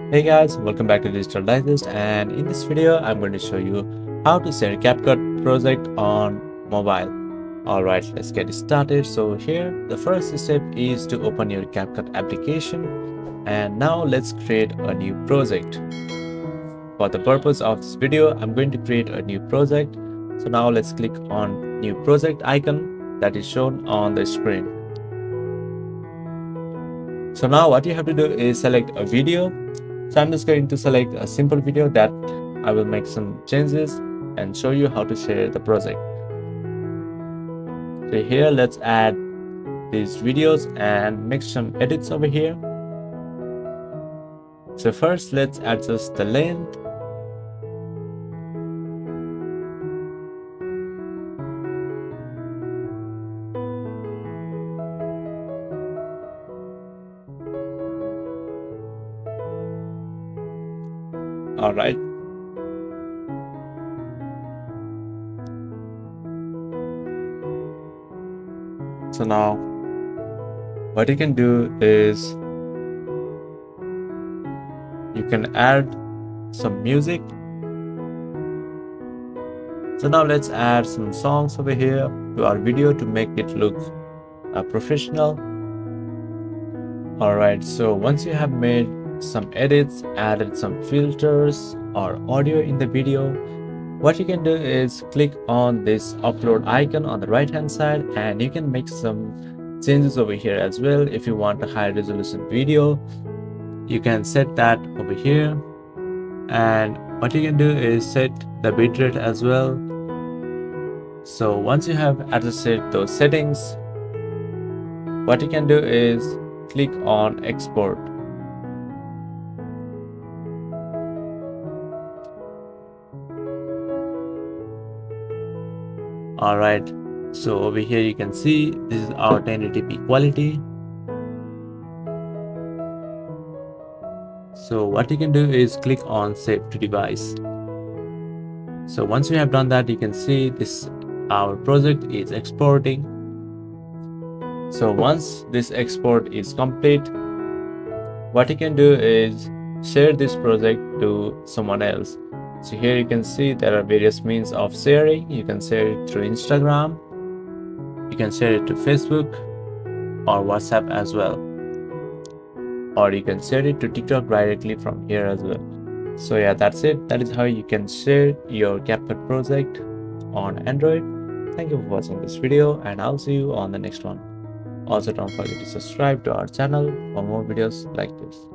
Hey guys, welcome back to Digital Digest, and in this video I'm going to show you how to share CapCut project on mobile. Alright, let's get started. So here the first step is to open your CapCut application, and now let's create a new project. For the purpose of this video, I'm going to create a new project. So now let's click on new project icon that is shown on the screen. So now what you have to do is select a video. So I'm just going to select a simple video that I will make some changes and show you how to share the project. So here let's add these videos and make some edits over here. So first let's adjust the length. All right. So now what you can do is you can add some music. So now let's add some songs over here to our video to make it look professional. All right, so once you have made some edits, added some filters or audio in the video, what you can do is click on this upload icon on the right hand side, and you can make some changes over here as well. If you want a high resolution video, you can set that over here, and what you can do is set the bitrate as well. So once you have adjusted those settings, what you can do is click on export. Alright, so over here you can see this is our 1080p quality. So what you can do is click on save to device. So once you have done that, you can see this our project is exporting. So once this export is complete, what you can do is share this project to someone else. So here you can see there are various means of sharing. You can share it through Instagram, you can share it to Facebook or WhatsApp as well, or you can share it to TikTok directly from here as well. So yeah, that's it. That is how you can share your CapCut project on Android. Thank you for watching this video, and I'll see you on the next one. Also, don't forget to subscribe to our channel for more videos like this.